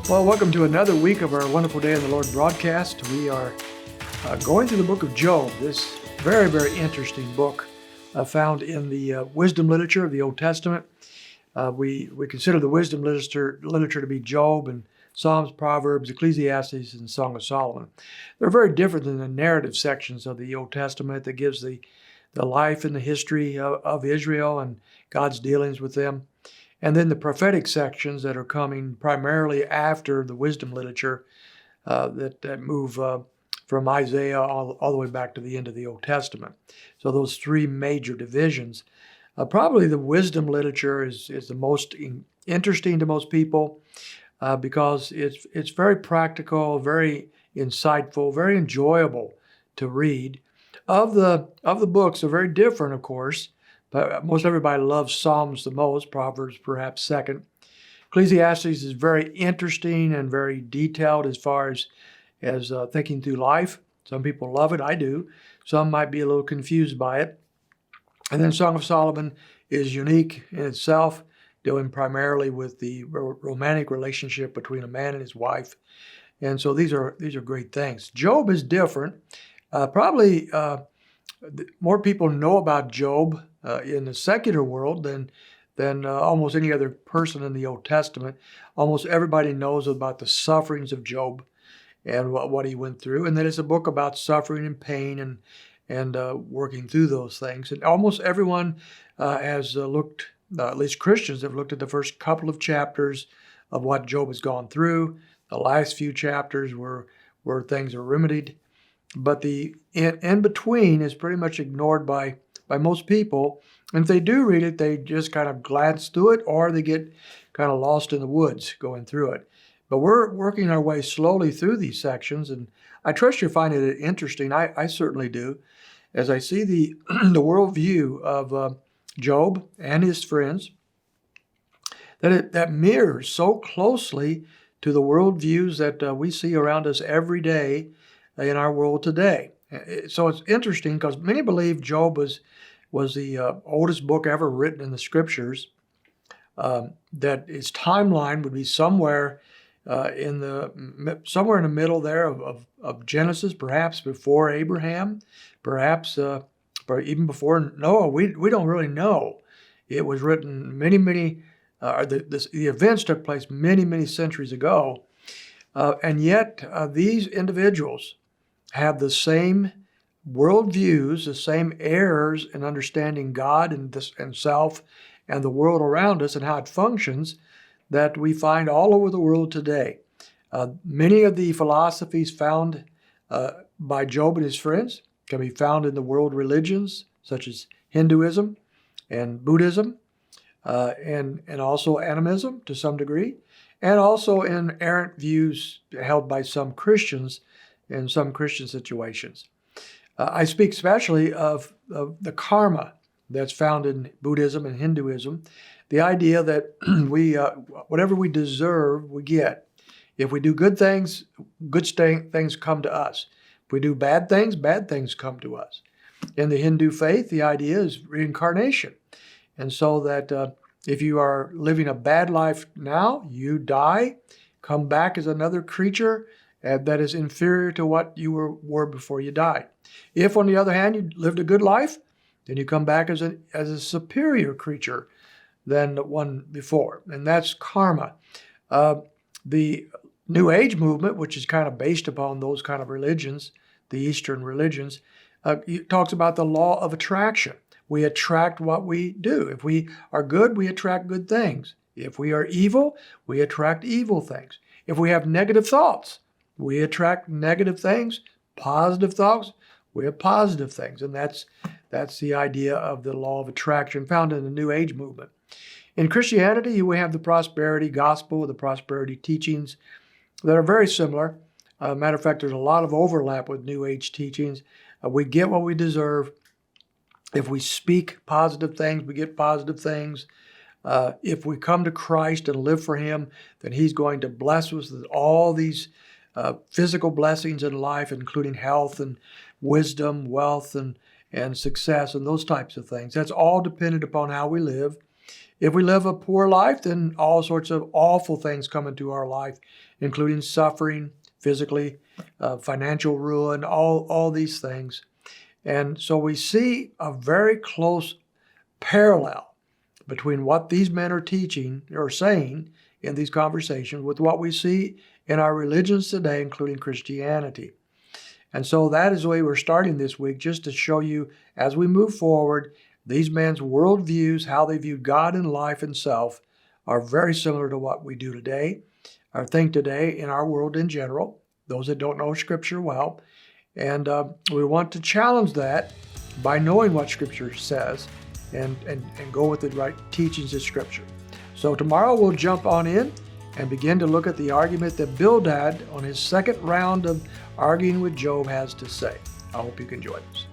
Well, welcome to another week of our Wonderful Day in the Lord broadcast. We are going through the book of Job, this very, very interesting book found in the wisdom literature of the Old Testament. We consider the wisdom literature to be Job and Psalms, Proverbs, Ecclesiastes, and Song of Solomon. They're very different than the narrative sections of the Old Testament that gives the life and the history of Israel and God's dealings with them. And then the prophetic sections that are coming primarily after the wisdom literature that move from Isaiah all the way back to the end of the Old Testament. So those three major divisions. Probably the wisdom literature is the most interesting to most people because it's very practical, very insightful, very enjoyable to read. Of the books, they're very different, of course. But most everybody loves Psalms the most, Proverbs perhaps second. Ecclesiastes is very interesting and very detailed as far as thinking through life. Some people love it, I do. Some might be a little confused by it. And then Song of Solomon is unique in itself, dealing primarily with the romantic relationship between a man and his wife. And so these are great things. Job is different. Probably more people know about Job in the secular world than almost any other person in the Old Testament. Almost everybody knows about the sufferings of Job and what he went through. And then it's a book about suffering and pain and working through those things. And almost everyone has looked, at least Christians have looked at the first couple of chapters of what Job has gone through. The last few chapters where things are remedied. But the in between is pretty much ignored by most people. And if they do read it, they just kind of glance through it, or they get kind of lost in the woods going through it. But we're working our way slowly through these sections, and I trust you're finding it interesting. I certainly do. As I see the worldview of Job and his friends, that mirrors so closely to the worldviews that we see around us every day in our world today. So it's interesting because many believe Job was the oldest book ever written in the scriptures, that its timeline would be somewhere in the middle there of Genesis, perhaps before Abraham, perhaps even before Noah. We don't really know. It was written many the events took place many centuries ago, and yet these individuals have the same worldviews, the same errors in understanding God and self and the world around us and how it functions that we find all over the world today. Many of the philosophies found by Job and his friends can be found in the world religions, such as Hinduism and Buddhism, and also animism to some degree, and also in errant views held by some Christians in some Christian situations. I speak especially of the karma that's found in Buddhism and Hinduism, the idea that whatever we deserve, we get. If we do good things, things come to us. If we do bad things come to us. In the Hindu faith, the idea is reincarnation. And so that if you are living a bad life now, you die, come back as another creature that is inferior to what you were before you died. If, on the other hand, you lived a good life, then you come back as a superior creature than the one before, and that's karma. The New Age movement, which is kind of based upon those kind of religions, the Eastern religions, talks about the law of attraction. We attract what we do. If we are good, we attract good things. If we are evil, we attract evil things. If we have negative thoughts, we attract negative things. Positive thoughts, we have positive things. And that's the idea of the law of attraction found in the New Age movement. In Christianity, we have the prosperity gospel, the prosperity teachings that are very similar. Matter of fact, there's a lot of overlap with New Age teachings. We get what we deserve. If we speak positive things, we get positive things. If we come to Christ and live for Him, then He's going to bless us with all these physical blessings in life, including health and wisdom, wealth and success and those types of things. That's all dependent upon how we live. If we live a poor life, then all sorts of awful things come into our life, including suffering, physically, financial ruin, all these things. And so we see a very close parallel between what these men are teaching or saying in these conversations with what we see in our religions today, including Christianity. And so that is the way we're starting this week, just to show you as we move forward, these men's worldviews, how they view God and life and self, are very similar to what we do today, or think today in our world in general, those that don't know Scripture well. And we want to challenge that by knowing what Scripture says and go with the right teachings of Scripture. So tomorrow we'll jump on in and begin to look at the argument that Bildad on his second round of arguing with Job has to say. I hope you can join us.